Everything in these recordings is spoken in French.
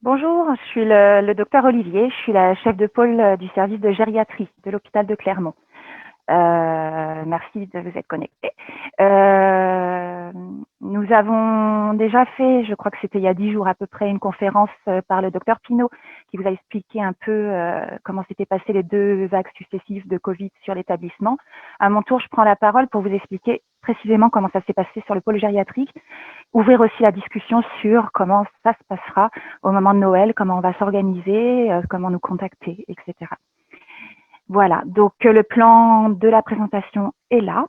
Bonjour, je suis le docteur Olivier, je suis la chef de pôle du service de gériatrie de l'hôpital de Clermont. Merci de vous être connecté. Nous avons déjà fait, je crois que c'était il y a 10 jours à peu près, une conférence par le docteur Pinault qui vous a expliqué un peu comment s'étaient passées les 2 vagues successives de Covid sur l'établissement. À mon tour, je prends la parole pour vous expliquer précisément comment ça s'est passé sur le pôle gériatrique, ouvrir aussi la discussion sur comment ça se passera au moment de Noël, comment on va s'organiser, comment nous contacter, etc. Voilà, donc le plan de la présentation est là.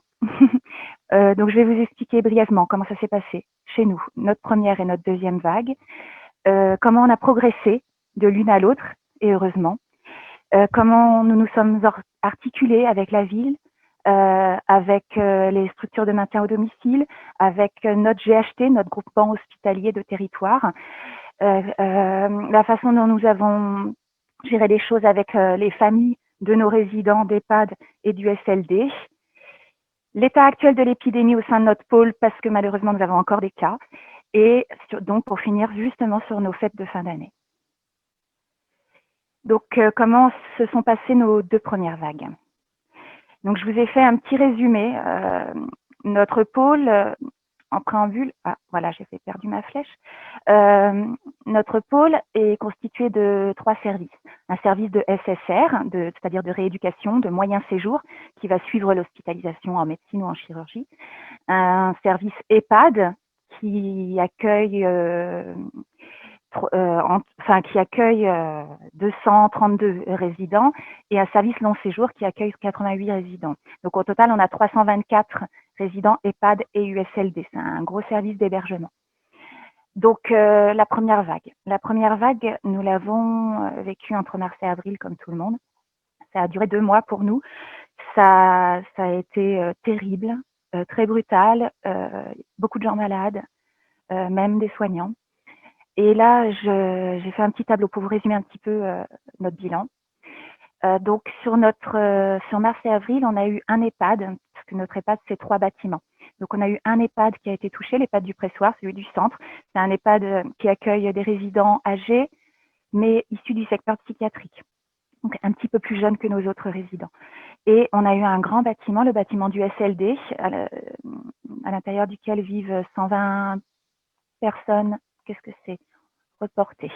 Donc je vais vous expliquer brièvement comment ça s'est passé chez nous, notre première et notre deuxième vague, comment on a progressé de l'une à l'autre, et heureusement, comment nous nous sommes articulés avec la ville, avec les structures de maintien au domicile, avec notre GHT, notre groupement hospitalier de territoire, la façon dont nous avons géré les choses avec les familles de nos résidents d'EHPAD et du SLD, l'état actuel de l'épidémie au sein de notre pôle, parce que malheureusement nous avons encore des cas, et donc pour finir justement sur nos fêtes de fin d'année. Donc comment se sont passées nos 2 premières vagues? Donc je vous ai fait un petit résumé. Notre pôle, en préambule, voilà, j'ai perdu ma flèche. Notre pôle est constitué de 3 services. Un service de SSR, c'est-à-dire de rééducation, de moyen séjour, qui va suivre l'hospitalisation en médecine ou en chirurgie. Un service EHPAD qui accueille, qui accueille 232 résidents, et un service long séjour qui accueille 88 résidents. Donc au total, on a 324 résidents EHPAD et USLD. C'est un gros service d'hébergement. Donc la première vague. La première vague, nous l'avons vécue entre mars et avril comme tout le monde. Ça a duré 2 mois pour nous. Ça a été terrible, très brutal, beaucoup de gens malades, même des soignants. Et là, j'ai fait un petit tableau pour vous résumer un petit peu notre bilan. Donc sur mars et avril, on a eu un EHPAD, parce que notre EHPAD, c'est 3 bâtiments. Donc on a eu un EHPAD qui a été touché, l'EHPAD du Pressoir, celui du centre. C'est un EHPAD qui accueille des résidents âgés, mais issus du secteur psychiatrique. Donc un petit peu plus jeunes que nos autres résidents. Et on a eu un grand bâtiment, le bâtiment du SLD, à l'intérieur duquel vivent 120 personnes. Qu'est-ce que c'est? Reporté.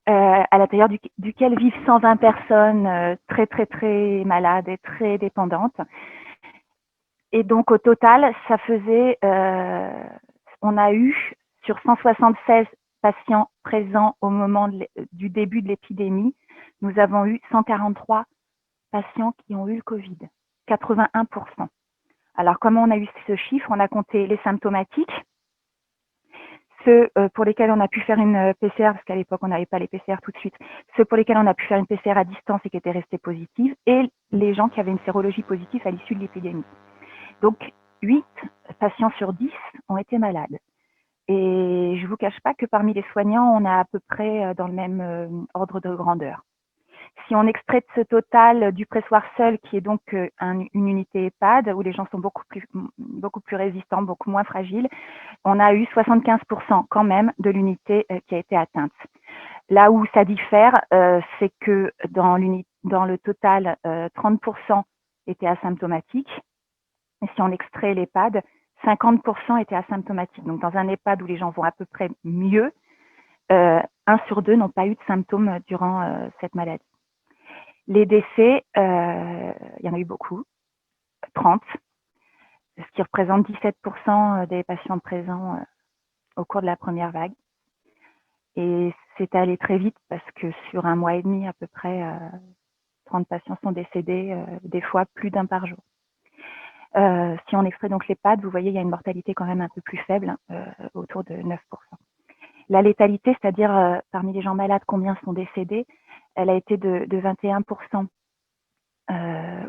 À l'intérieur duquel vivent 120 personnes très très très malades et très dépendantes. Et donc au total, ça faisait, on a eu sur 176 patients présents au moment du début de l'épidémie, nous avons eu 143 patients qui ont eu le Covid, 81%. Alors comment on a eu ce chiffre? On a compté les symptomatiques, ceux pour lesquels on a pu faire une PCR, parce qu'à l'époque on n'avait pas les PCR tout de suite, ceux pour lesquels on a pu faire une PCR à distance et qui étaient restés positifs, et les gens qui avaient une sérologie positive à l'issue de l'épidémie. Donc 8 patients sur 10 ont été malades. Et je ne vous cache pas que parmi les soignants, on a à peu près dans le même ordre de grandeur. Si on extrait de ce total du pressoir seul, qui est donc une unité EHPAD, où les gens sont beaucoup plus résistants, beaucoup moins fragiles, on a eu 75% quand même de l'unité qui a été atteinte. Là où ça diffère, c'est que dans le total, 30% étaient asymptomatiques. Et si on extrait l'EHPAD, 50% étaient asymptomatiques. Donc dans un EHPAD où les gens vont à peu près mieux, 1 sur 2 n'ont pas eu de symptômes durant cette maladie. Les décès, il y en a eu beaucoup, 30, ce qui représente 17% des patients présents au cours de la première vague. Et c'est allé très vite parce que sur 1 mois et demi, à peu près, 30 patients sont décédés, des fois plus d'1 par jour. Si on extrait donc l'EHPAD, vous voyez, il y a une mortalité quand même un peu plus faible, autour de 9%. La létalité, c'est-à-dire parmi les gens malades, combien sont décédés, elle a été de 21%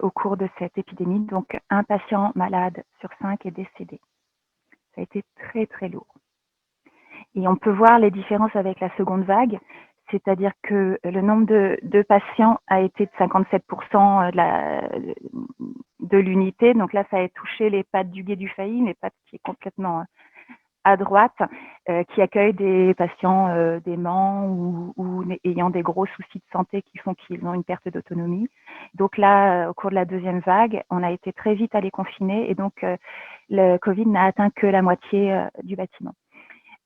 au cours de cette épidémie. Donc, 1 patient malade sur 5 est décédé. Ça a été très, très lourd. Et on peut voir les différences avec la seconde vague, c'est-à-dire que le nombre de patients a été de 57% de l'unité. Donc là, ça a touché l'EHPAD du Gué du Faï, l'EHPAD qui est complètement à droite, qui accueille des patients déments ou ayant des gros soucis de santé qui font qu'ils ont une perte d'autonomie. Donc là, au cours de la deuxième vague, on a été très vite à les confiner et donc le Covid n'a atteint que la moitié du bâtiment.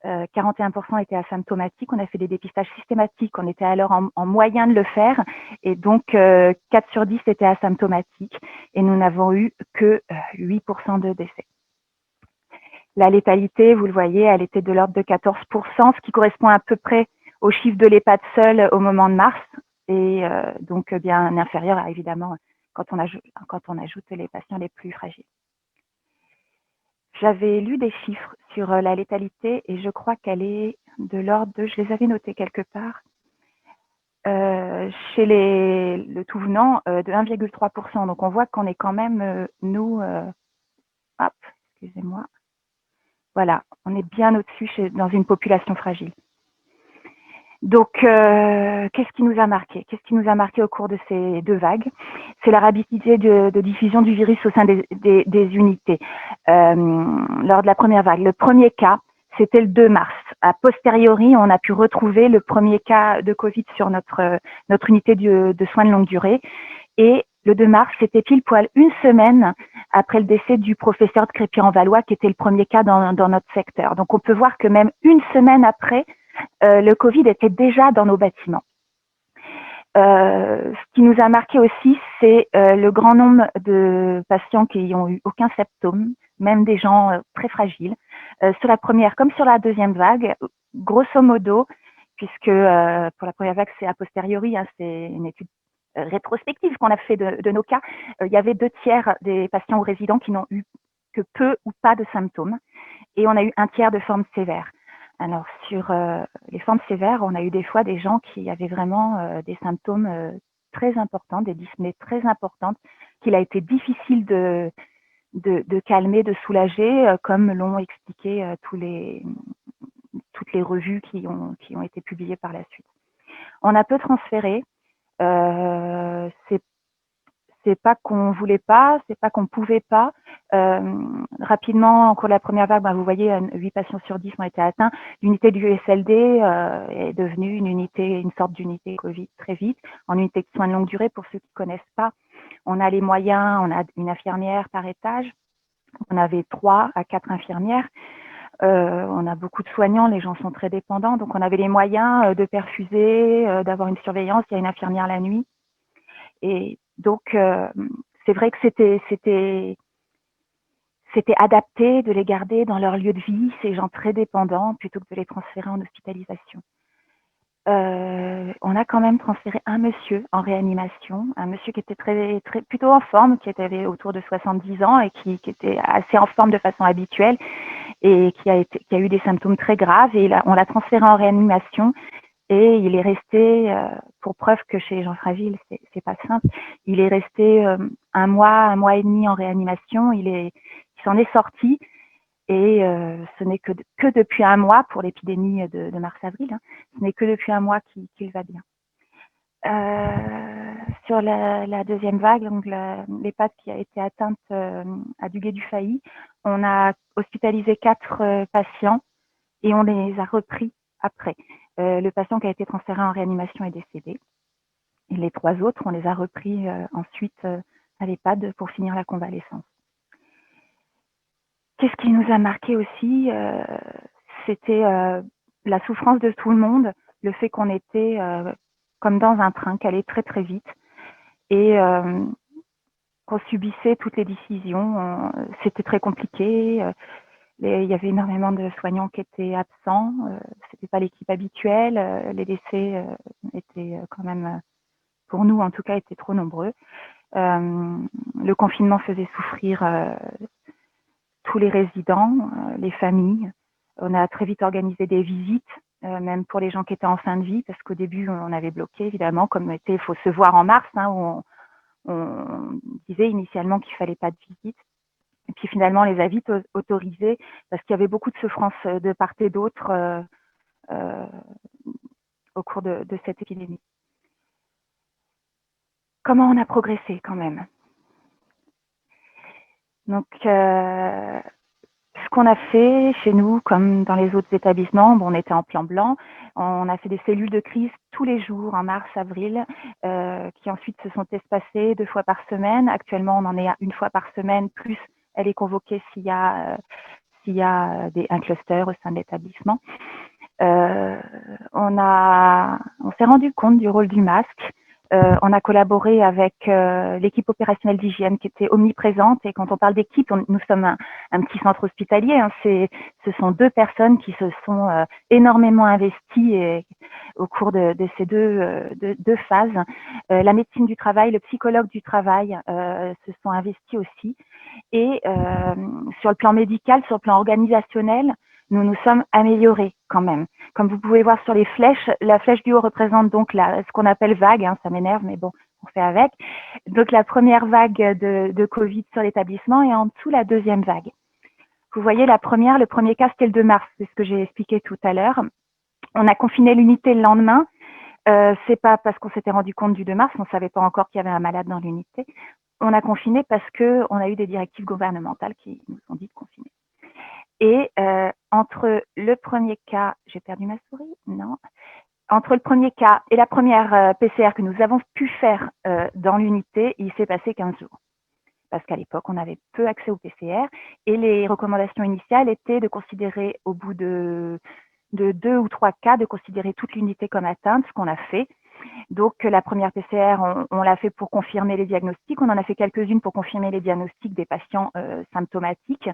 41% étaient asymptomatiques. On a fait des dépistages systématiques. On était alors en moyen de le faire. Et donc, 4 sur 10 étaient asymptomatiques. Et nous n'avons eu que 8% de décès. La létalité, vous le voyez, elle était de l'ordre de 14%, ce qui correspond à peu près au chiffre de l'EHPAD seul au moment de mars. Et donc, bien inférieur, à, évidemment, quand on ajoute les patients les plus fragiles. J'avais lu des chiffres sur la létalité et je crois qu'elle est de l'ordre de, je les avais notés quelque part, chez le tout venant de 1,3%. Donc on voit qu'on est quand même, nous, hop, excusez-moi, voilà, on est bien au-dessus dans une population fragile. Donc, qu'est-ce qui nous a marqué? Qu'est-ce qui nous a marqué au cours de ces deux vagues? C'est la rapidité de diffusion du virus au sein des unités. Lors de la première vague, le premier cas, c'était le 2 mars. A posteriori, on a pu retrouver le premier cas de Covid sur notre unité de soins de longue durée. Et le 2 mars, c'était pile poil une semaine après le décès du professeur de Crépy-en-Valois, qui était le premier cas dans notre secteur. Donc, on peut voir que même une semaine après, le Covid était déjà dans nos bâtiments. Ce qui nous a marqué aussi, c'est le grand nombre de patients qui n'ont eu aucun symptôme, même des gens très fragiles. Sur la première comme sur la deuxième vague, grosso modo, puisque pour la première vague, c'est a posteriori, hein, c'est une étude rétrospective qu'on a fait de nos cas, il y avait 2/3 des patients ou résidents qui n'ont eu que peu ou pas de symptômes, et on a eu 1/3 de formes sévères. Alors, sur les formes sévères, on a eu des fois des gens qui avaient vraiment des symptômes très importants, des dyspnées très importantes, qu'il a été difficile de calmer, de soulager, comme l'ont expliqué toutes les revues qui ont été publiées par la suite. On a peu transféré. C'est pas qu'on voulait pas, c'est pas qu'on pouvait pas. Rapidement, au cours de la première vague, vous voyez, 8 patients sur 10 ont été atteints. L'unité du USLD est devenue une sorte d'unité Covid très vite, en unité de soins de longue durée. Pour ceux qui connaissent pas, on a les moyens, on a une infirmière par étage. On avait 3 à 4 infirmières. On a beaucoup de soignants, les gens sont très dépendants, donc on avait les moyens de perfuser, d'avoir une surveillance. Il y a une infirmière la nuit. Et donc, c'est vrai que c'était adapté de les garder dans leur lieu de vie, ces gens très dépendants, plutôt que de les transférer en hospitalisation. On a quand même transféré un monsieur en réanimation, un monsieur qui était plutôt en forme, qui avait autour de 70 ans et qui était assez en forme de façon habituelle et qui a eu des symptômes très graves, et on l'a transféré en réanimation. Et il est resté, pour preuve que chez les gens fragiles, c'est pas simple, il est resté un mois et demi en réanimation. Il s'en est sorti, et ce n'est que depuis un mois, pour l'épidémie de mars-avril, hein, ce n'est que depuis un mois qu'il va bien. Sur la deuxième vague, donc l'EHPAD qui a été atteinte à Duguay-du-Failly, on a hospitalisé 4 patients et on les a repris après. Le patient qui a été transféré en réanimation est décédé. Et les 3 autres, on les a repris ensuite à l'EHPAD pour finir la convalescence. Qu'est-ce qui nous a marqué aussi? C'était la souffrance de tout le monde, le fait qu'on était comme dans un train, qui allait très très vite, et qu'on subissait toutes les décisions. C'était très compliqué. Il y avait énormément de soignants qui étaient absents. C'était pas l'équipe habituelle. Les décès étaient quand même, pour nous en tout cas, étaient trop nombreux. Le confinement faisait souffrir tous les résidents, les familles. On a très vite organisé des visites, même pour les gens qui étaient en fin de vie, parce qu'au début, on avait bloqué, évidemment, comme était, il faut se voir en mars, hein, où on disait initialement qu'il fallait pas de visite. Et puis finalement, on les a vite autorisés, parce qu'il y avait beaucoup de souffrance de part et d'autre au cours de cette épidémie. Comment on a progressé quand même? Donc, ce qu'on a fait chez nous, comme dans les autres établissements, on était en plan blanc. On a fait des cellules de crise tous les jours en mars, avril, qui ensuite se sont espacées 2 fois par semaine. Actuellement, on en est à 1 fois par semaine, plus elle est convoquée s'il y a un cluster au sein de l'établissement. On s'est rendu compte du rôle du masque. On a collaboré avec l'équipe opérationnelle d'hygiène qui était omniprésente. Et quand on parle d'équipe, nous sommes un petit centre hospitalier. Hein, ce sont 2 personnes qui se sont énormément investies au cours de ces deux phases. La médecine du travail, le psychologue du travail se sont investis aussi. Et sur le plan médical, sur le plan organisationnel, nous nous sommes améliorés quand même. Comme vous pouvez voir sur les flèches, la flèche du haut représente donc ce qu'on appelle vague, hein, ça m'énerve, mais bon, on fait avec. Donc la première vague de Covid sur l'établissement et en dessous la deuxième vague. Vous voyez le premier cas, c'était le 2 mars, c'est ce que j'ai expliqué tout à l'heure. On a confiné l'unité le lendemain. C'est pas parce qu'on s'était rendu compte du 2 mars, on savait pas encore qu'il y avait un malade dans l'unité. On a confiné parce que on a eu des directives gouvernementales qui nous ont dit de confiner. Et entre le premier cas, j'ai perdu ma souris, non. Entre le premier cas et la première PCR que nous avons pu faire dans l'unité, il s'est passé 15 jours. Parce qu'à l'époque, on avait peu accès au PCR et les recommandations initiales étaient de considérer au bout de 2 ou 3 cas, de considérer toute l'unité comme atteinte, ce qu'on a fait. Donc la première PCR, on l'a fait pour confirmer les diagnostics. On en a fait quelques-unes pour confirmer les diagnostics des patients symptomatiques.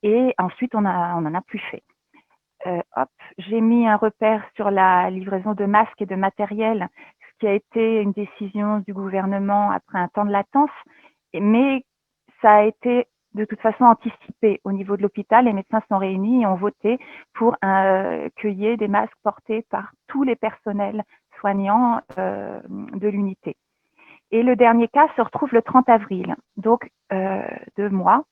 Et ensuite, on en a plus fait. J'ai mis un repère sur la livraison de masques et de matériel, ce qui a été une décision du gouvernement après un temps de latence, mais ça a été de toute façon anticipé au niveau de l'hôpital. Les médecins sont réunis et ont voté pour cueillir des masques portés par tous les personnels soignants de l'unité. Et le dernier cas se retrouve le 30 avril, donc 2 mois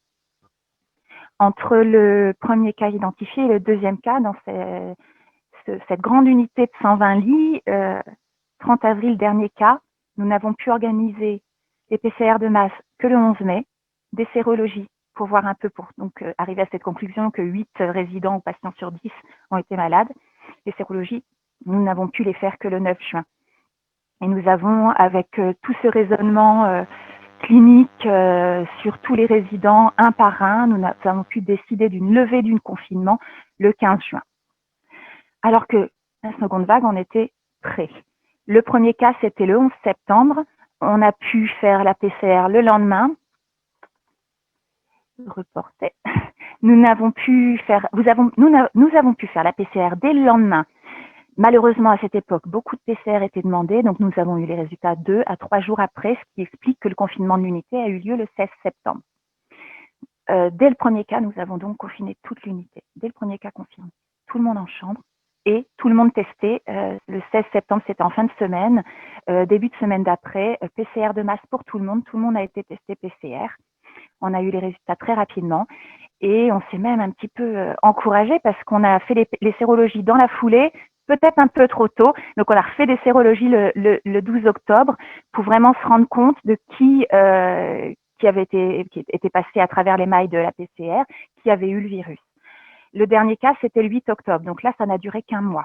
entre le premier cas identifié et le deuxième cas dans cette grande unité de 120 lits. 30 avril, dernier cas, nous n'avons pu organiser les PCR de masse que le 11 mai, des sérologies pour voir un peu, donc arriver à cette conclusion que 8 résidents ou patients sur 10 ont été malades. Les sérologies, nous n'avons pu les faire que le 9 juin. Et nous avons, avec tout ce raisonnement clinique sur tous les résidents, un par un, nous avons pu décider d'une levée du confinement le 15 juin. Alors que la seconde vague, on était prêt. Le premier cas, c'était le 11 septembre. On a pu faire la PCR le lendemain. Reporter. Nous avons pu faire la PCR dès le lendemain. Malheureusement, à cette époque, beaucoup de PCR étaient demandés, donc nous avons eu les résultats 2 à 3 jours après, ce qui explique que le confinement de l'unité a eu lieu le 16 septembre. Dès le premier cas, nous avons donc confiné toute l'unité. Dès le premier cas confirmé, tout le monde en chambre et tout le monde testé. Le 16 septembre, c'était en fin de semaine. Début de semaine d'après, PCR de masse pour tout le monde. Tout le monde a été testé PCR. On a eu les résultats très rapidement. Et on s'est même un petit peu encouragé parce qu'on a fait les sérologies dans la foulée, peut-être un peu trop tôt. Donc, on a refait des sérologies le 12 octobre pour vraiment se rendre compte de qui était passé à travers les mailles de la PCR, qui avait eu le virus. Le dernier cas, c'était le 8 octobre. Donc là, ça n'a duré qu'un mois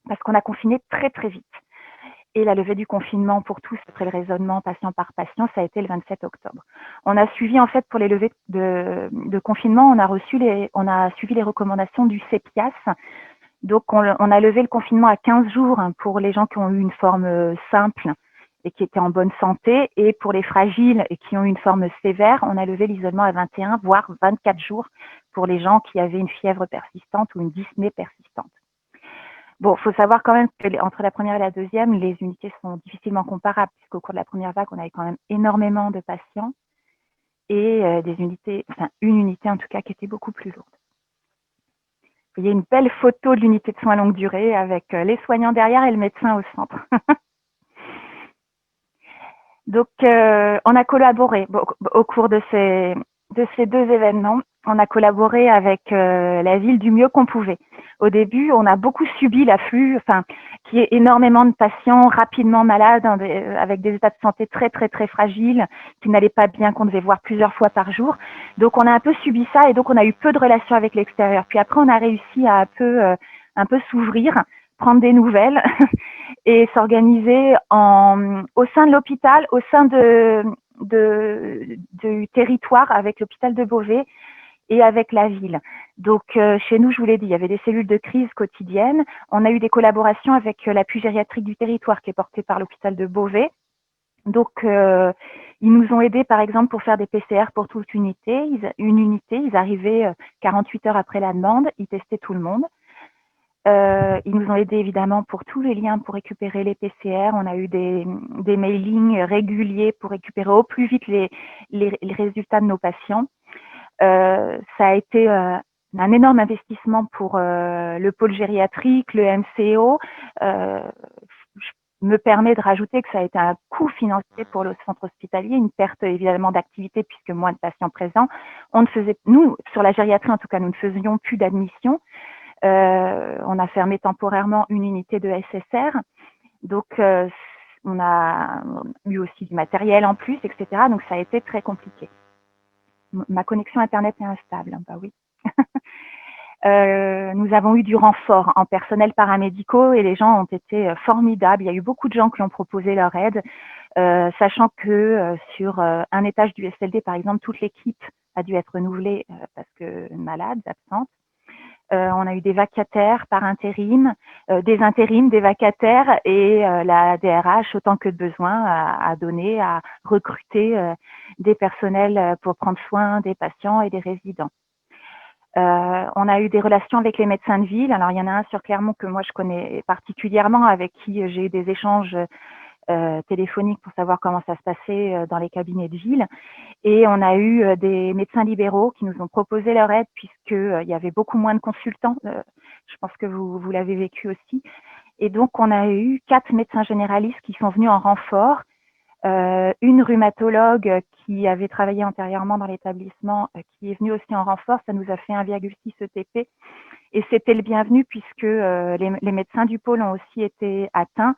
parce qu'on a confiné très, très vite. Et la levée du confinement pour tous, après le raisonnement patient par patient, ça a été le 27 octobre. On a suivi, en fait, pour les levées de confinement, on a suivi les recommandations du CEPIAS. Donc, on a levé le confinement à 15 jours pour les gens qui ont eu une forme simple et qui étaient en bonne santé. Et pour les fragiles et qui ont eu une forme sévère, on a levé l'isolement à 21, voire 24 jours pour les gens qui avaient une fièvre persistante ou une dyspnée persistante. Bon, il faut savoir quand même qu'entre la première et la deuxième, les unités sont difficilement comparables, puisqu'au cours de la première vague, on avait quand même énormément de patients et une unité en tout cas qui était beaucoup plus lourde. Vous voyez une belle photo de l'unité de soins longue durée avec les soignants derrière et le médecin au centre. Donc, on a collaboré au cours de ces 2 événements. On a collaboré avec la ville du mieux qu'on pouvait. Au début, on a beaucoup subi l'afflux, enfin, qui est énormément de patients rapidement malades, avec des états de santé très, très, très fragiles, qui n'allaient pas bien, qu'on devait voir plusieurs fois par jour. Donc, on a un peu subi ça et donc, on a eu peu de relations avec l'extérieur. Puis après, on a réussi à un peu s'ouvrir, prendre des nouvelles et s'organiser au sein de l'hôpital, au sein du territoire avec l'hôpital de Beauvais et avec la ville. Donc, chez nous, je vous l'ai dit, il y avait des cellules de crise quotidiennes. On a eu des collaborations avec l'appui gériatrique du territoire qui est porté par l'hôpital de Beauvais. Donc, ils nous ont aidés, par exemple, pour faire des PCR pour toute unité. Ils arrivaient 48 heures après la demande, ils testaient tout le monde. Ils nous ont aidés évidemment pour tous les liens pour récupérer les PCR. On a eu des mailings réguliers pour récupérer au plus vite les résultats de nos patients. Ça a été un énorme investissement pour le pôle gériatrique, le MCO. Je me permets de rajouter que ça a été un coût financier pour le centre hospitalier, une perte évidemment d'activité puisque moins de patients présents. Nous, sur la gériatrie en tout cas, nous ne faisions plus d'admission. On a fermé temporairement une unité de SSR. Donc, on a eu aussi du matériel en plus, etc. Donc, ça a été très compliqué. Ma connexion Internet est instable. Bah oui. Nous avons eu du renfort en personnel paramédicaux et les gens ont été formidables. Il y a eu beaucoup de gens qui ont proposé leur aide, sachant que sur un étage du SLD, par exemple, toute l'équipe a dû être renouvelée parce que malade, absente. On a eu des vacataires par intérim, des intérims, des vacataires et la DRH, autant que de besoin, a donné, a recruté des personnels pour prendre soin des patients et des résidents. On a eu des relations avec les médecins de ville. Alors, il y en a un sur Clermont que moi je connais particulièrement, avec qui j'ai eu des échanges téléphoniques pour savoir comment ça se passait dans les cabinets de ville. Et on a eu des médecins libéraux qui nous ont proposé leur aide puisqu'il y avait beaucoup moins de consultants. Je pense que vous l'avez vécu aussi. Et donc, on a eu 4 médecins généralistes qui sont venus en renfort. Une rhumatologue qui avait travaillé antérieurement dans l'établissement, qui est venue aussi en renfort. Ça nous a fait 1,6 ETP. Et c'était le bienvenu puisque les médecins du pôle ont aussi été atteints.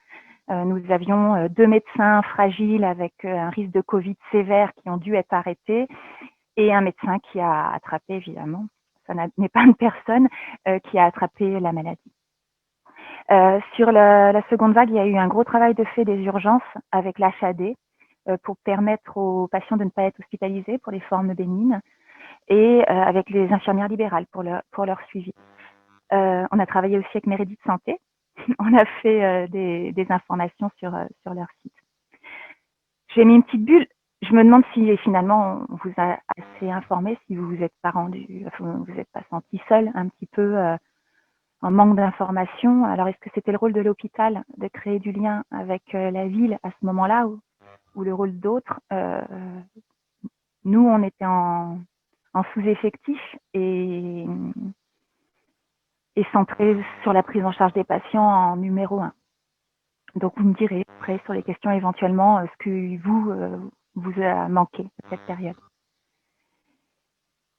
Nous avions 2 médecins fragiles avec un risque de Covid sévère qui ont dû être arrêtés et un médecin qui a attrapé, évidemment, ça n'est pas une personne, qui a attrapé la maladie. Sur la seconde vague, il y a eu un gros travail de fait des urgences avec l'HAD pour permettre aux patients de ne pas être hospitalisés pour les formes bénignes et avec les infirmières libérales pour leur suivi. On a travaillé aussi avec Mérédit Santé. On a fait des informations sur leur site. J'ai mis une petite bulle. Je me demande si finalement on vous a assez informé, si vous vous êtes pas rendu, vous vous êtes pas senti seul un petit peu en manque d'informations. Alors est-ce que c'était le rôle de l'hôpital de créer du lien avec la ville à ce moment-là ou le rôle d'autres? Nous, on était en sous-effectif et centré sur la prise en charge des patients en numéro 1. Donc, vous me direz après sur les questions éventuellement ce que vous a manqué cette période.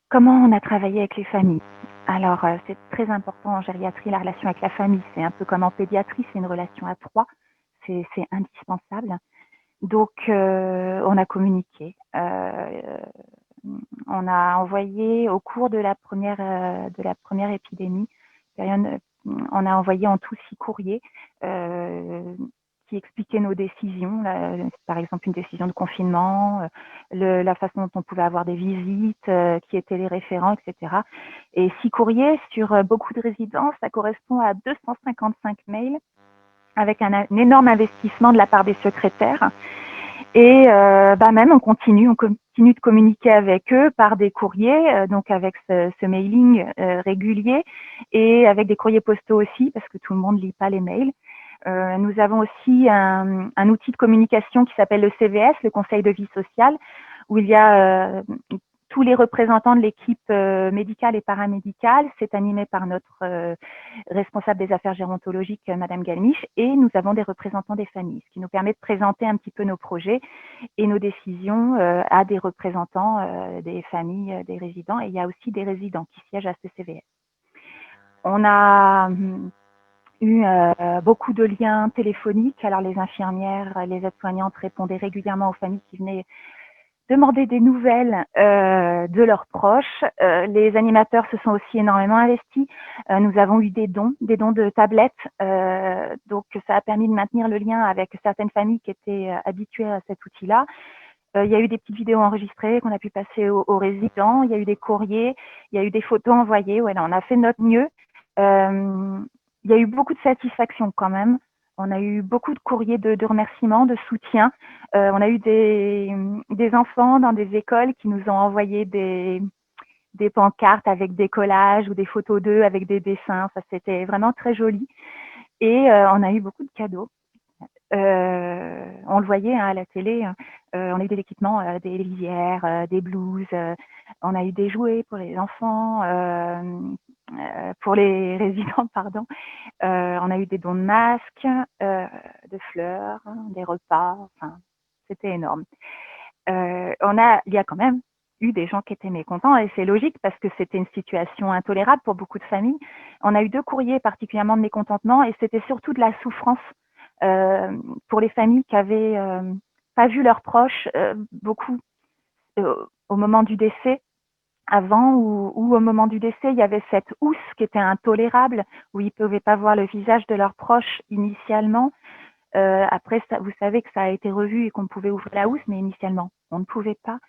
Comment on a travaillé avec les familles? Alors, c'est très important en gériatrie, la relation avec la famille. C'est un peu comme en pédiatrie, c'est une relation à 3. C'est indispensable. Donc, on a communiqué. On a envoyé au cours de la première épidémie, on a envoyé en tout 6 courriers qui expliquaient nos décisions, par exemple une décision de confinement, la façon dont on pouvait avoir des visites, qui étaient les référents, etc. Et 6 courriers sur beaucoup de résidences, ça correspond à 255 mails avec un énorme investissement de la part des secrétaires. Et même on continue de communiquer avec eux par des courriers, donc avec ce mailing régulier et avec des courriers postaux aussi parce que tout le monde lit pas les mails. Nous avons aussi un outil de communication qui s'appelle le CVS, le Conseil de vie sociale, où il y a tous les représentants de l'équipe médicale et paramédicale. C'est animé par notre responsable des affaires gérontologiques, Madame Galmiche, et nous avons des représentants des familles, ce qui nous permet de présenter un petit peu nos projets et nos décisions à des représentants des familles, des résidents. Et il y a aussi des résidents qui siègent à ce CVS. On a eu beaucoup de liens téléphoniques. Alors les infirmières, les aides-soignantes répondaient régulièrement aux familles qui venaient demander des nouvelles de leurs proches. Les animateurs se sont aussi énormément investis. Nous avons eu des dons de tablettes. Donc ça a permis de maintenir le lien avec certaines familles qui étaient habituées à cet outil-là. Il y a eu des petites vidéos enregistrées qu'on a pu passer aux résidents. Il y a eu des courriers, il y a eu des photos envoyées. Voilà, on a fait notre mieux. Il y a eu beaucoup de satisfaction quand même. On a eu beaucoup de courriers de remerciements, de soutien. On a eu des enfants dans des écoles qui nous ont envoyé des pancartes avec des collages ou des photos d'eux avec des dessins. Ça, c'était vraiment très joli. Et on a eu beaucoup de cadeaux. On le voyait à la télé, on a eu des équipements, des lisières, des blouses, on a eu des jouets pour les enfants, pour les résidents, pardon. On a eu des dons de masques, de fleurs, des repas, enfin, c'était énorme. Il y a quand même eu des gens qui étaient mécontents et c'est logique parce que c'était une situation intolérable pour beaucoup de familles. On a eu 2 courriers particulièrement de mécontentement et c'était surtout de la souffrance pour les familles qui avaient pas vu leurs proches beaucoup au moment du décès. Avant ou au moment du décès, il y avait cette housse qui était intolérable, où ils ne pouvaient pas voir le visage de leurs proches initialement. Après, ça, vous savez que ça a été revu et qu'on pouvait ouvrir la housse, mais initialement, on ne pouvait pas.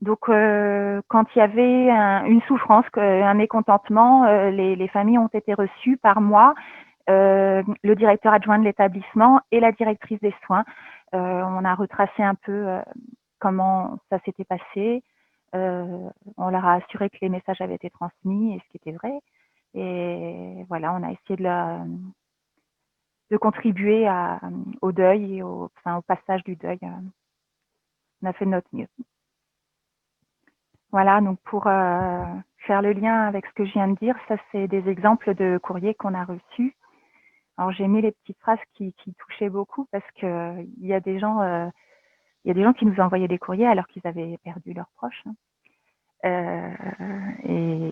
Donc, quand il y avait une souffrance, un mécontentement, les familles ont été reçues par moi, le directeur adjoint de l'établissement et la directrice des soins. On a retracé un peu comment ça s'était passé. On leur a assuré que les messages avaient été transmis et ce qui était vrai. Et voilà, on a essayé de contribuer au deuil et au passage du deuil. On a fait de notre mieux. Voilà, donc pour faire le lien avec ce que je viens de dire, ça c'est des exemples de courriers qu'on a reçus. Alors j'ai mis les petites phrases qui touchaient beaucoup parce que il y a des gens qui nous envoyaient des courriers alors qu'ils avaient perdu leurs proches. Et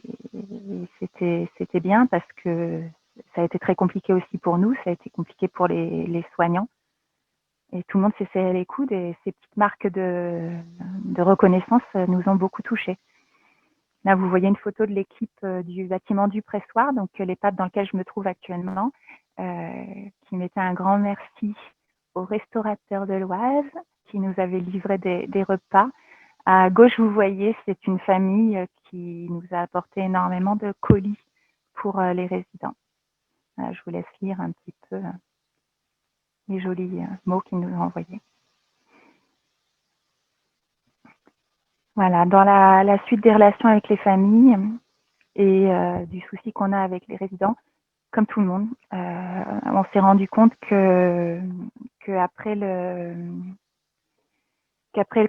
c'était bien parce que ça a été très compliqué aussi pour nous, ça a été compliqué pour les soignants. Et tout le monde s'est serré les coudes et ces petites marques de reconnaissance nous ont beaucoup touchés. Là, vous voyez une photo de l'équipe du bâtiment du pressoir, donc l'EHPAD dans lequel je me trouve actuellement, qui mettait un grand merci aux restaurateurs de l'Oise qui nous avaient livré des repas. À gauche, vous voyez, c'est une famille qui nous a apporté énormément de colis pour les résidents. Je vous laisse lire un petit peu les jolis mots qu'ils nous ont envoyés. Voilà, dans la suite des relations avec les familles et du souci qu'on a avec les résidents, comme tout le monde, on s'est rendu compte qu'après le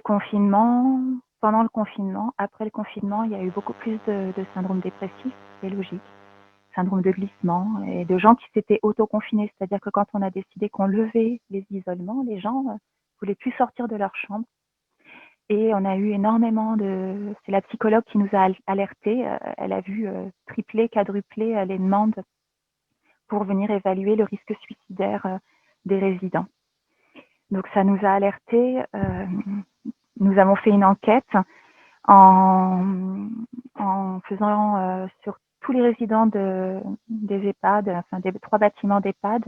confinement, pendant le confinement, après le confinement, il y a eu beaucoup plus de syndrome dépressif, c'est logique, syndrome de glissement et de gens qui s'étaient auto-confinés, c'est-à-dire que quand on a décidé qu'on levait les isolements, les gens voulaient plus sortir de leur chambre. Et on a eu énormément c'est la psychologue qui nous a alertés, elle a vu tripler, quadrupler les demandes pour venir évaluer le risque suicidaire des résidents. Donc ça nous a alertés. Nous avons fait une enquête en faisant sur tous les résidents des EHPAD, enfin des 3 bâtiments d'EHPAD,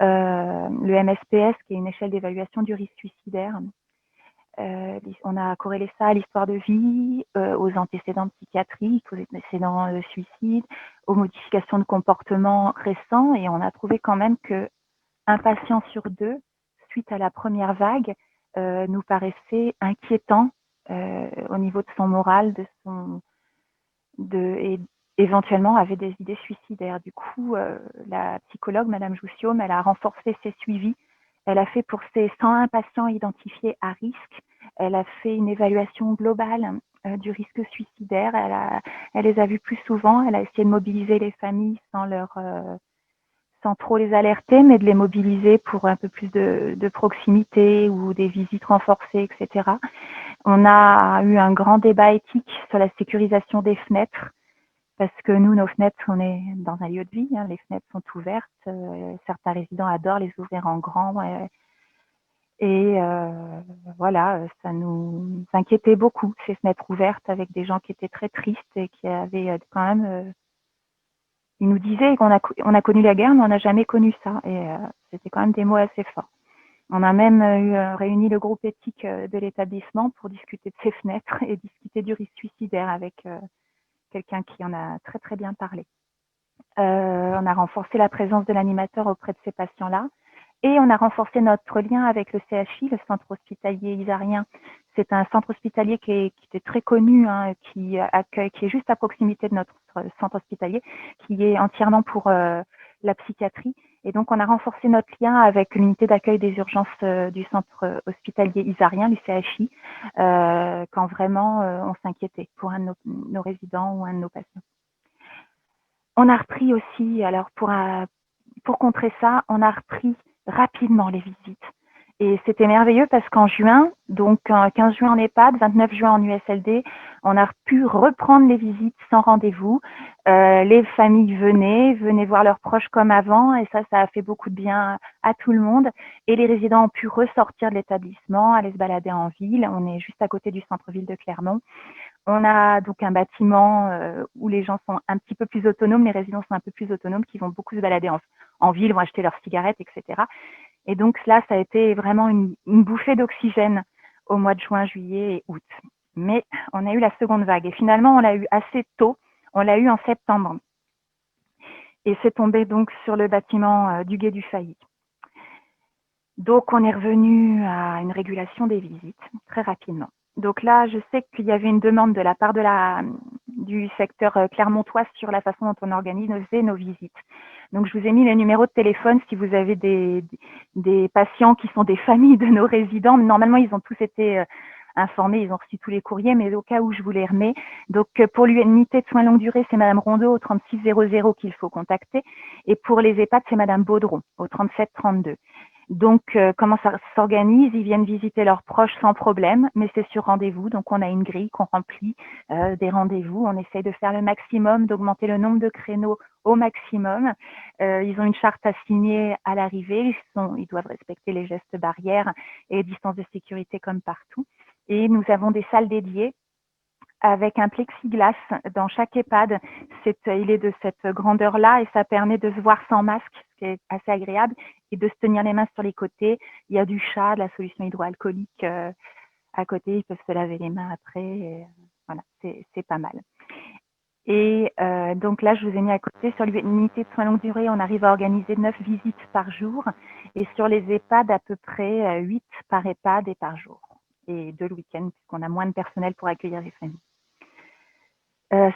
le MSPS qui est une échelle d'évaluation du risque suicidaire. On a corrélé ça à l'histoire de vie, aux antécédents psychiatriques, aux antécédents de suicide, aux modifications de comportement récents et on a trouvé quand même qu'un patient sur 2, suite à la première vague, nous paraissait inquiétant au niveau de son moral, et éventuellement avait des idées suicidaires. Du coup, la psychologue, Madame Joussiaume, elle a renforcé ses suivis. Elle a fait pour ces 101 patients identifiés à risque, elle a fait une évaluation globale du risque suicidaire. Elle les a vus plus souvent. Elle a essayé de mobiliser les familles sans trop les alerter, mais de les mobiliser pour un peu plus de proximité ou des visites renforcées, etc. On a eu un grand débat éthique sur la sécurisation des fenêtres. parce que nous, nos fenêtres, on est dans un lieu de vie, hein, les fenêtres sont ouvertes. Certains résidents adorent les ouvrir en grand. Et voilà, ça nous inquiétait beaucoup, ces fenêtres ouvertes avec des gens qui étaient très tristes et qui avaient quand même... ils nous disaient on a connu la guerre, mais on n'a jamais connu ça. Et c'était quand même des mots assez forts. On a même réuni le groupe éthique de l'établissement pour discuter de ces fenêtres et discuter du risque suicidaire avec quelqu'un qui en a très très bien parlé. On a renforcé la présence de l'animateur auprès de ces patients-là. Et on a renforcé notre lien avec le CHI, le centre hospitalier isarien. C'est un centre hospitalier qui est très connu, hein, qui est juste à proximité de notre centre hospitalier, qui est entièrement pour la psychiatrie. Et donc, on a renforcé notre lien avec l'unité d'accueil des urgences du centre hospitalier isarien, le CHI, quand vraiment on s'inquiétait pour un de nos résidents ou un de nos patients. On a repris aussi, alors pour contrer ça, on a repris rapidement les visites. Et c'était merveilleux parce qu'en juin, donc 15 juin en EHPAD, 29 juin en USLD, on a pu reprendre les visites sans rendez-vous. Les familles venaient voir leurs proches comme avant et ça a fait beaucoup de bien à tout le monde. Et les résidents ont pu ressortir de l'établissement, aller se balader en ville. On est juste à côté du centre-ville de Clermont. On a donc un bâtiment où les gens sont un petit peu plus autonomes, les résidents sont un peu plus autonomes, qui vont beaucoup se balader en ville, vont acheter leurs cigarettes, etc. Et donc là, ça a été vraiment une bouffée d'oxygène au mois de juin, juillet et août. Mais on a eu la seconde vague et finalement, on l'a eu assez tôt. On l'a eu en septembre. Et c'est tombé donc sur le bâtiment du Gué du Failly. Donc, on est revenu à une régulation des visites très rapidement. Donc là, je sais qu'il y avait une demande de la part du secteur clermontois sur la façon dont on organisait nos visites. Donc, je vous ai mis les numéros de téléphone si vous avez des patients qui sont des familles de nos résidents. Normalement, ils ont tous été informés, ils ont reçu tous les courriers, mais au cas où, je vous les remets. Donc, pour l'unité de soins longue durée, c'est Madame Rondeau au 3600 qu'il faut contacter. Et pour les EHPAD, c'est Madame Baudron au 3732. Donc, comment ça s'organise? Ils viennent visiter leurs proches sans problème, mais c'est sur rendez-vous. Donc, on a une grille qu'on remplit des rendez-vous. On essaye de faire le maximum, d'augmenter le nombre de créneaux au maximum. Ils ont une charte à signer à l'arrivée. Ils doivent respecter les gestes barrières et les distances de sécurité comme partout. Et nous avons des salles dédiées avec un plexiglas dans chaque EHPAD. Il est de cette grandeur-là et ça permet de se voir sans masque, ce qui est assez agréable, et de se tenir les mains sur les côtés. Il y a du chat, de la solution hydroalcoolique à côté. Ils peuvent se laver les mains après. Et, voilà, c'est pas mal. Et donc là, je vous ai mis à côté, sur l'unité de soins longue durée, on arrive à organiser 9 visites par jour. Et sur les EHPAD, à peu près 8 par EHPAD et par jour. Et 2 le week-end, puisqu'on a moins de personnel pour accueillir les familles.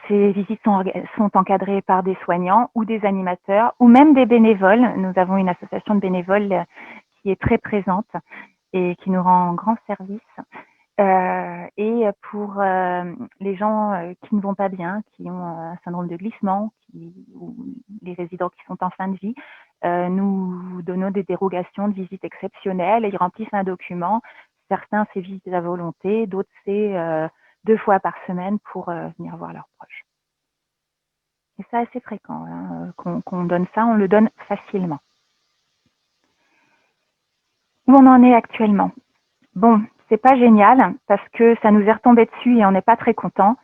Ces visites sont encadrées par des soignants ou des animateurs ou même des bénévoles. Nous avons une association de bénévoles qui est très présente et qui nous rend grand service. Et pour les gens qui ne vont pas bien, qui ont un syndrome de glissement, ou les résidents qui sont en fin de vie, nous donnons des dérogations de visites exceptionnelles. Ils remplissent un document. Certains, c'est visite à volonté, d'autres, c'est 2 fois par semaine pour venir voir leurs proches. Et c'est assez fréquent hein, qu'on donne ça, on le donne facilement. Où on en est actuellement? Bon, c'est pas génial parce que ça nous est retombé dessus et on n'est pas très content.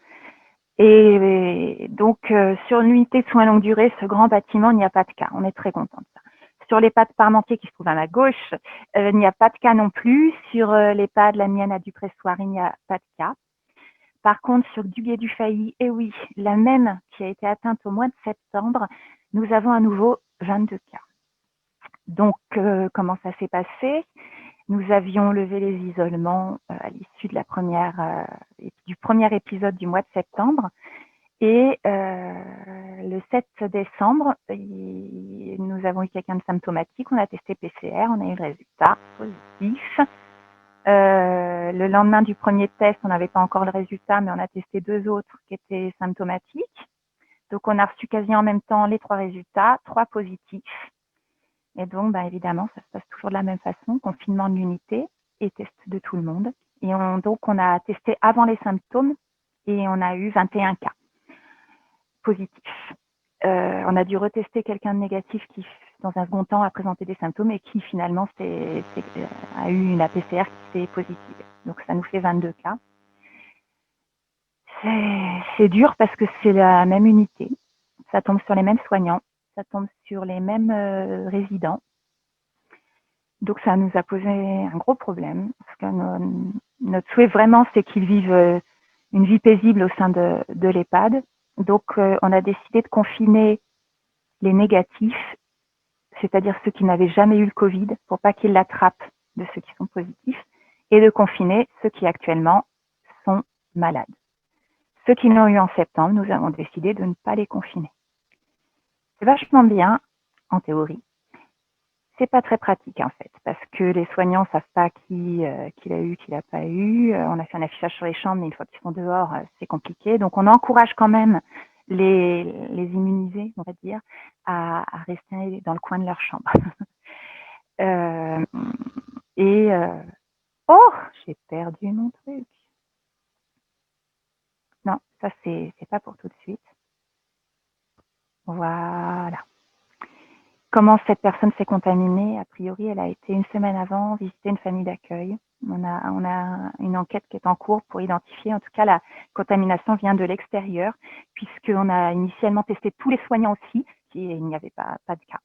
Et donc, sur l'unité de soins longue durée, ce grand bâtiment, il n'y a pas de cas. On est très content de ça. Sur l'EHPAD Parmentier qui se trouve à ma gauche, il n'y a pas de cas non plus. Sur l'EHPAD La Mienne à Dupressoir, il n'y a pas de cas. Par contre, sur Duguay du Failly, et oui, la même qui a été atteinte au mois de septembre, nous avons à nouveau 22 cas. Donc, comment ça s'est passé? Nous avions levé les isolements à l'issue de du premier épisode du mois de septembre. Et le 7 décembre, nous avons eu quelqu'un de symptomatique. On a testé PCR, on a eu le résultat positif. Le lendemain du premier test, on n'avait pas encore le résultat, mais on a testé 2 autres qui étaient symptomatiques. Donc, on a reçu quasi en même temps les 3 résultats, 3 positifs. Et donc, évidemment, ça se passe toujours de la même façon, confinement de l'unité et test de tout le monde. Et donc, on a testé avant les symptômes et on a eu 21 cas positif. On a dû retester quelqu'un de négatif qui, dans un second temps, a présenté des symptômes et qui finalement a eu une APCR qui s'est positive. Donc ça nous fait 22 cas. C'est dur parce que c'est la même unité. Ça tombe sur les mêmes soignants, ça tombe sur les mêmes résidents. Donc ça nous a posé un gros problème. Parce que notre souhait vraiment, c'est qu'ils vivent une vie paisible au sein de l'EHPAD. Donc on a décidé de confiner les négatifs, c'est-à-dire ceux qui n'avaient jamais eu le Covid, pour pas qu'ils l'attrapent de ceux qui sont positifs, et de confiner ceux qui actuellement sont malades. Ceux qui l'ont eu en septembre, nous avons décidé de ne pas les confiner. C'est vachement bien, en théorie. C'est pas très pratique, en fait, parce que les soignants savent pas qui l'a eu, qui l'a pas eu. On a fait un affichage sur les chambres, mais une fois qu'ils sont dehors, c'est compliqué. Donc, on encourage quand même les immunisés, on va dire, à rester dans le coin de leur chambre. Oh, j'ai perdu mon truc. Non, ça c'est pas pour tout de suite. Voilà. Comment cette personne s'est contaminée? A priori, elle a été une semaine avant visiter une famille d'accueil. On a une enquête qui est en cours pour identifier. En tout cas, la contamination vient de l'extérieur, puisqu'on a initialement testé tous les soignants aussi, et il n'y avait pas de cas.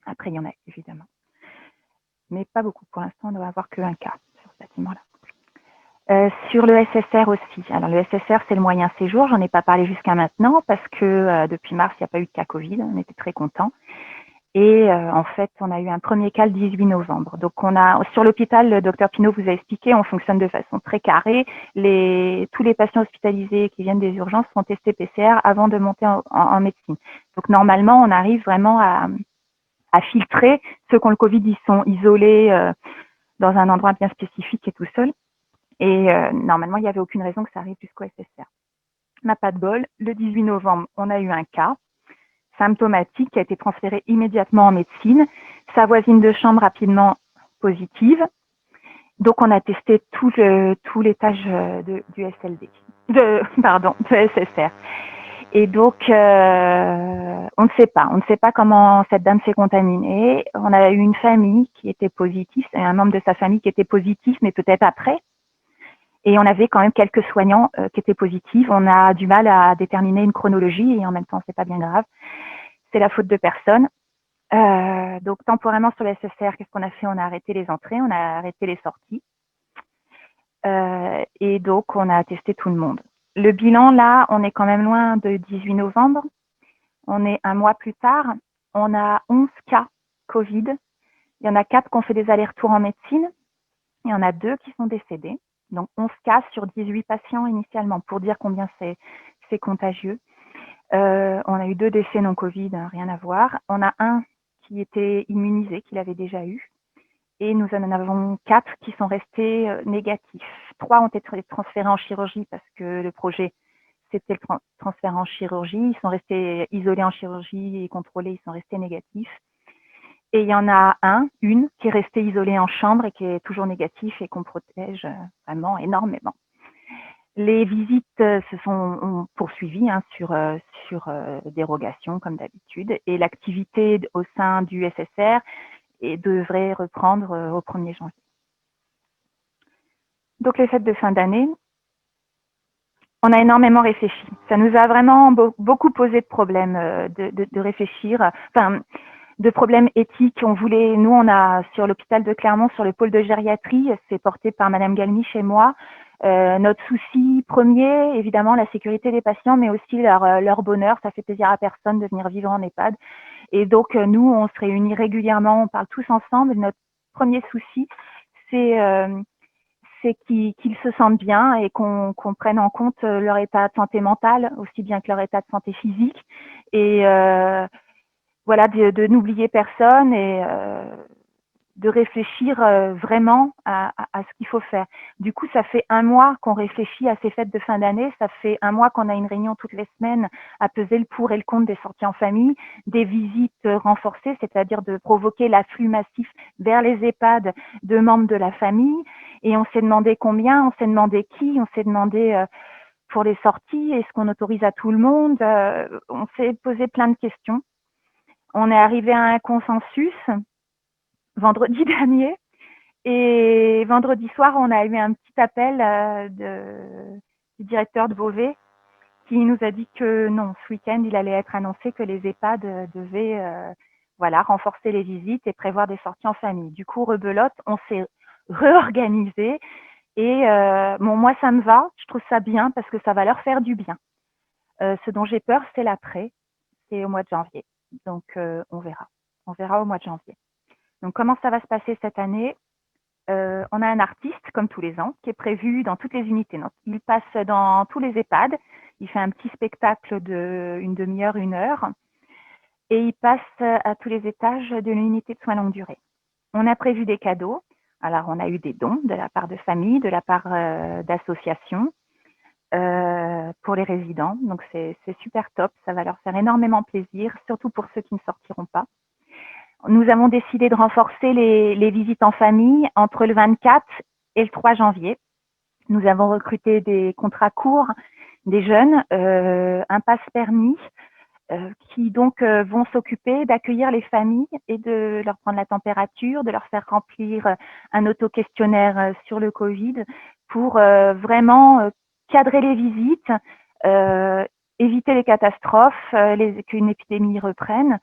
Après, il y en a évidemment, mais pas beaucoup. Pour l'instant, on doit avoir qu'un cas sur ce bâtiment-là. Sur le SSR aussi. Alors le SSR, c'est le moyen séjour. J'en ai pas parlé jusqu'à maintenant parce que depuis mars, il n'y a pas eu de cas Covid. On était très contents. Et en fait, on a eu un premier cas le 18 novembre. Donc sur l'hôpital, le docteur Pinault vous a expliqué, on fonctionne de façon très carrée. Tous les patients hospitalisés qui viennent des urgences sont testés PCR avant de monter en médecine. Donc normalement, on arrive vraiment à filtrer. Ceux qui ont le Covid, ils sont isolés dans un endroit bien spécifique et tout seul. Et normalement, il n'y avait aucune raison que ça arrive jusqu'au SSR. On n'a pas de bol. Le 18 novembre, on a eu un cas symptomatique qui a été transféré immédiatement en médecine. Sa voisine de chambre rapidement positive. Donc, on a testé tout l'étage du SLD, de SSR. Et donc, on ne sait pas comment cette dame s'est contaminée. On a eu une famille qui était positive, un membre de sa famille qui était positif, mais peut-être après. Et on avait quand même quelques soignants qui étaient positifs. On a du mal à déterminer une chronologie et en même temps, c'est pas bien grave. C'est la faute de personne. Donc, temporairement sur le SSR, qu'est-ce qu'on a fait? On a arrêté les entrées, on a arrêté les sorties. Et donc, on a testé tout le monde. Le bilan, là, on est quand même loin de 18 novembre. On est un mois plus tard. On a 11 cas Covid. Il y en a 4 qui ont fait des allers-retours en médecine. Il y en a 2 qui sont décédés. Donc 11 cas sur 18 patients initialement, pour dire combien c'est contagieux. On a eu 2 décès non Covid, hein, rien à voir. On a un qui était immunisé, qui l'avait déjà eu. Et nous en avons 4 qui sont restés négatifs. 3 ont été transférés en chirurgie parce que le projet, c'était le transfert en chirurgie. Ils sont restés isolés en chirurgie et contrôlés, ils sont restés négatifs. Et il y en a une qui est restée isolée en chambre et qui est toujours négatif et qu'on protège vraiment énormément. Les visites se sont poursuivies sur dérogation comme d'habitude et l'activité au sein du SSR devrait reprendre au 1er janvier. Donc les fêtes de fin d'année, on a énormément réfléchi. Ça nous a vraiment beaucoup posé de problèmes de réfléchir. Enfin, de problèmes éthiques. Nous, on a sur l'hôpital de Clermont, sur le pôle de gériatrie, c'est porté par Madame Galmiche et moi. Notre souci premier, évidemment, la sécurité des patients, mais aussi leur bonheur. Ça fait plaisir à personne de venir vivre en EHPAD. Et donc, nous, on se réunit régulièrement, on parle tous ensemble. Notre premier souci, c'est qu'ils se sentent bien et qu'on prenne en compte leur état de santé mentale, aussi bien que leur état de santé physique. Et voilà, de n'oublier personne et de réfléchir vraiment à ce qu'il faut faire. Du coup, ça fait un mois qu'on réfléchit à ces fêtes de fin d'année. Ça fait un mois qu'on a une réunion toutes les semaines à peser le pour et le contre des sorties en famille, des visites renforcées, c'est-à-dire de provoquer l'afflux massif vers les EHPAD de membres de la famille. Et on s'est demandé combien, on s'est demandé qui, on s'est demandé pour les sorties, est-ce qu'on autorise à tout le monde? On s'est posé plein de questions. On est arrivé à un consensus vendredi dernier et vendredi soir, on a eu un petit appel du directeur de Beauvais qui nous a dit que non, ce week-end, il allait être annoncé que les EHPAD devaient renforcer les visites et prévoir des sorties en famille. Du coup, rebelote, on s'est réorganisé et moi, ça me va. Je trouve ça bien parce que ça va leur faire du bien. Ce dont j'ai peur, c'est l'après. C'est au mois de janvier. Donc, on verra. On verra au mois de janvier. Donc, comment ça va se passer cette année? On a un artiste, comme tous les ans, qui est prévu dans toutes les unités. Donc, il passe dans tous les EHPAD. Il fait un petit spectacle d'une demi-heure, 1 heure. Et il passe à tous les étages de l'unité de soins longue durée. On a prévu des cadeaux. Alors, on a eu des dons de la part de familles, de la part d'associations pour les résidents. Donc, c'est super top. Ça va leur faire énormément plaisir, surtout pour ceux qui ne sortiront pas. Nous avons décidé de renforcer les visites en famille entre le 24 et le 3 janvier. Nous avons recruté des contrats courts, des jeunes, un passe permis, qui donc vont s'occuper d'accueillir les familles et de leur prendre la température, de leur faire remplir un auto-questionnaire sur le Covid pour vraiment cadrer les visites, éviter les catastrophes, qu'une épidémie reprenne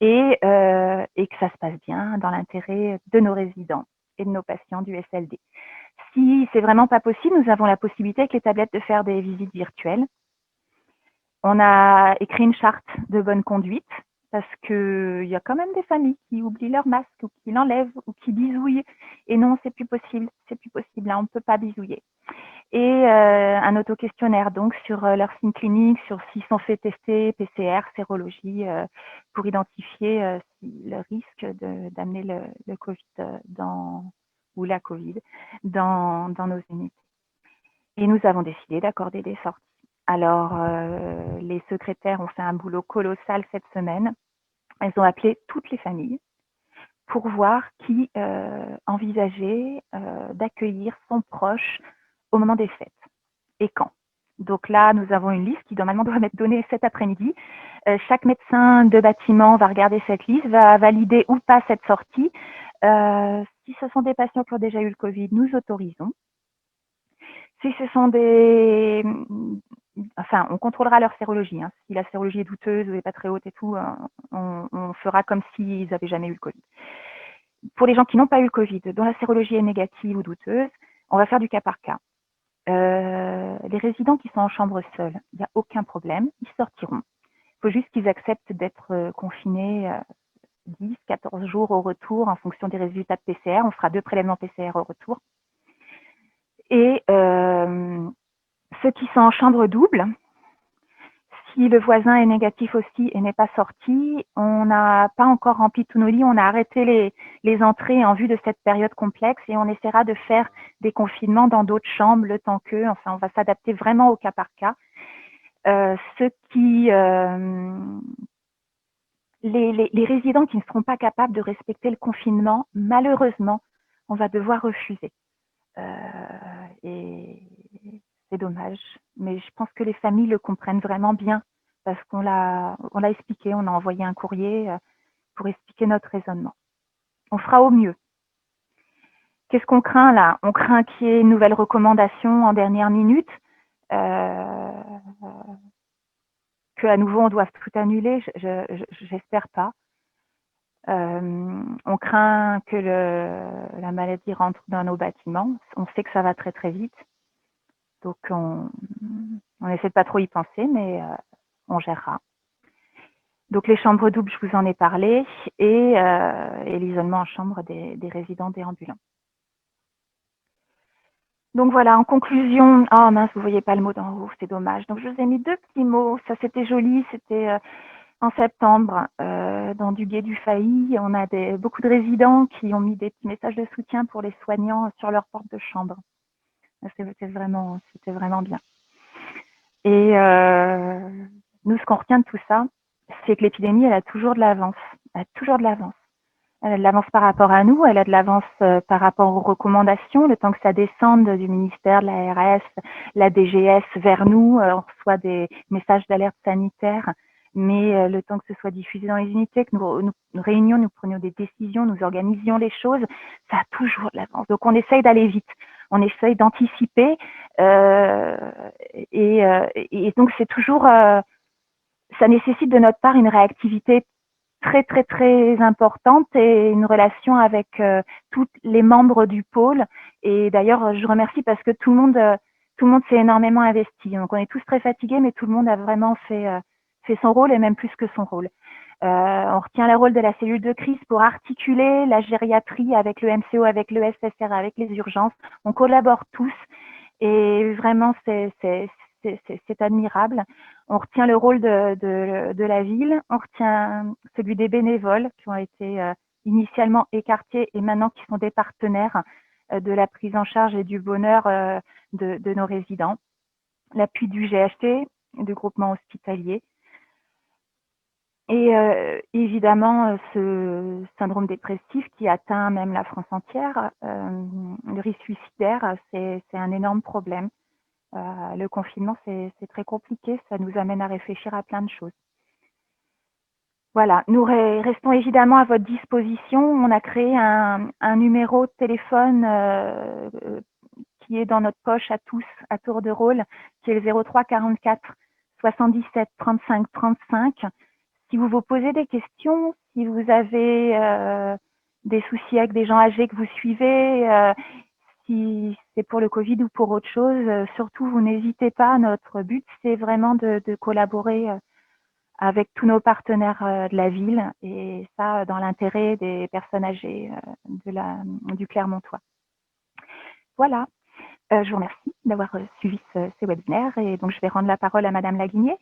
et que ça se passe bien dans l'intérêt de nos résidents et de nos patients du SLD. Si c'est vraiment pas possible, nous avons la possibilité avec les tablettes de faire des visites virtuelles. On a écrit une charte de bonne conduite parce qu'il y a quand même des familles qui oublient leur masque ou qui l'enlèvent ou qui bisouillent. Et non, c'est plus possible. C'est plus possible. Là, on ne peut pas bisouiller. Et un auto-questionnaire donc sur leur signe clinique, sur s'ils sont fait tester PCR, sérologie, pour identifier le risque d'amener le Covid ou la Covid dans nos unités. Et nous avons décidé d'accorder des sorties. Alors, les secrétaires ont fait un boulot colossal cette semaine. Elles ont appelé toutes les familles pour voir qui envisageait d'accueillir son proche au moment des fêtes et quand. Donc là, nous avons une liste qui normalement doit être donnée cet après-midi. Chaque médecin de bâtiment va regarder cette liste, va valider ou pas cette sortie. Si ce sont des patients qui ont déjà eu le Covid, nous autorisons. Si ce sont on contrôlera leur sérologie. Hein. Si la sérologie est douteuse ou n'est pas très haute et tout, on fera comme s'ils n'avaient jamais eu le Covid. Pour les gens qui n'ont pas eu le Covid, dont la sérologie est négative ou douteuse, on va faire du cas par cas. Les résidents qui sont en chambre seuls, il n'y a aucun problème, ils sortiront. Il faut juste qu'ils acceptent d'être confinés 10, 14 jours au retour en fonction des résultats de PCR. On fera 2 prélèvements PCR au retour. Et ceux qui sont en chambre double, si le voisin est négatif aussi et n'est pas sorti, on n'a pas encore rempli tous nos lits, on a arrêté les entrées en vue de cette période complexe et on essaiera de faire des confinements dans d'autres chambres le temps que, on va s'adapter vraiment au cas par cas. Les résidents qui ne seront pas capables de respecter le confinement, malheureusement, on va devoir refuser. Et c'est dommage, mais je pense que les familles le comprennent vraiment bien parce qu'on l'a expliqué, on a envoyé un courrier pour expliquer notre raisonnement. On fera au mieux. Qu'est-ce qu'on craint là? On craint qu'il y ait une nouvelle recommandation en dernière minute, qu'à nouveau on doive tout annuler. J'espère pas. On craint que la maladie rentre dans nos bâtiments. On sait que ça va très très vite. Donc on essaie de pas trop y penser, mais on gérera. Donc les chambres doubles, je vous en ai parlé, et l'isolement en chambre des résidents déambulants. Donc voilà, en conclusion, oh mince, vous voyez pas le mot d'en haut, c'est dommage. Donc je vous ai mis 2 petits mots, ça c'était joli, c'était en septembre, dans du Gué du Failly, on a beaucoup de résidents qui ont mis des petits messages de soutien pour les soignants sur leur porte de chambre. C'était vraiment bien. Et nous, ce qu'on retient de tout ça, c'est que l'épidémie, elle a toujours de l'avance. Elle a toujours de l'avance. Elle a de l'avance par rapport à nous, elle a de l'avance par rapport aux recommandations, le temps que ça descende du ministère, de la l'ARS, la DGS vers nous, on reçoit des messages d'alerte sanitaire, mais le temps que ce soit diffusé dans les unités, que nous réunions, nous prenions des décisions, nous organisions les choses, ça a toujours de l'avance. Donc on essaye d'aller vite, on essaye d'anticiper et donc c'est toujours, ça nécessite de notre part une réactivité très très très importante et une relation avec tous les membres du pôle. Et d'ailleurs, je remercie parce que tout le monde s'est énormément investi. Donc on est tous très fatigués, mais tout le monde a vraiment fait son rôle et même plus que son rôle. On retient le rôle de la cellule de crise pour articuler la gériatrie avec le MCO, avec le SSR, avec les urgences. On collabore tous et vraiment c'est admirable. On retient le rôle de la ville, on retient celui des bénévoles qui ont été initialement écartés et maintenant qui sont des partenaires de la prise en charge et du bonheur de nos résidents. L'appui du GHT, du groupement hospitalier. Et évidemment, ce syndrome dépressif qui atteint même la France entière, le risque suicidaire, c'est un énorme problème. Le confinement, c'est très compliqué, ça nous amène à réfléchir à plein de choses. Voilà, nous restons évidemment à votre disposition. On a créé un numéro de téléphone qui est dans notre poche à tous, à tour de rôle, qui est le 03 44 77 35 35. Si vous vous posez des questions, si vous avez des soucis avec des gens âgés que vous suivez, si c'est pour le Covid ou pour autre chose, surtout vous n'hésitez pas. Notre but, c'est vraiment de collaborer avec tous nos partenaires de la ville et ça dans l'intérêt des personnes âgées du Clermontois. Voilà, je vous remercie d'avoir suivi ces webinaires et donc je vais rendre la parole à Madame Laguinier.